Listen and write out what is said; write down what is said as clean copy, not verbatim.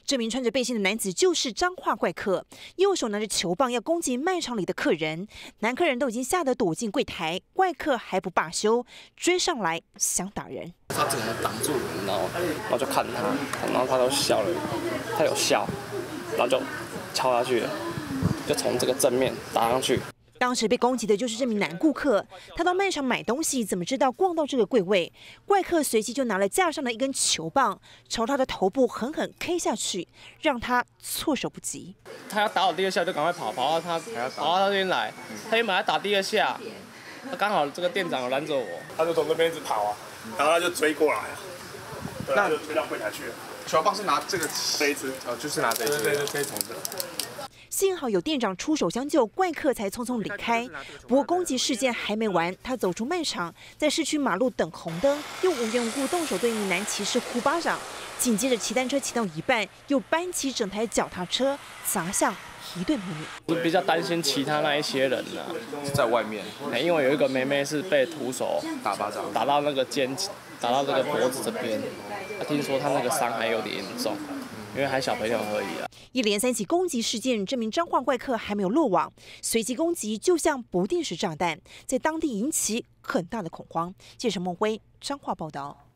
这名穿着背心的男子就是彰化怪客，右手拿着球棒要攻击卖场里的客人，男客人都已经吓得躲进柜台，怪客还不罢休，追上来想打人。他整个挡住人，然后就看他，然后他都笑了，他有笑，然后就敲下去了，就从这个正面打上去。 当时被攻击的就是这名男顾客，他到卖场买东西，怎么知道逛到这个柜位，怪客随即就拿了架上的一根球棒，朝他的头部狠狠 K 下去，让他措手不及。他要打我第二下，就赶快跑到他这边来，他原本来打第二下，他刚好这个店长拦着我，他就从这边一直跑啊，然后他就追过来啊，那就追到柜台去了。球棒是拿这一支，就是拿这一支，对，可以从这。 幸好有店长出手相救，怪客才匆匆离开。不过攻击事件还没完，他走出卖场，在市区马路等红灯，又无缘无故动手对一名男骑士呼巴掌，紧接着骑单车骑到一半，又搬起整台脚踏车砸向一对母女。我比较担心其他那一些人呢、在外面，因为有一个妹妹是被徒手打巴掌，打到那个打到这个脖子这边，听说他那个伤还有点严重。 因为还小朋友而已啊！一连3起攻击事件，这名彰化怪客还没有落网，随机攻击就像不定时炸弹，在当地引起很大的恐慌。记者孟辉彰化报道。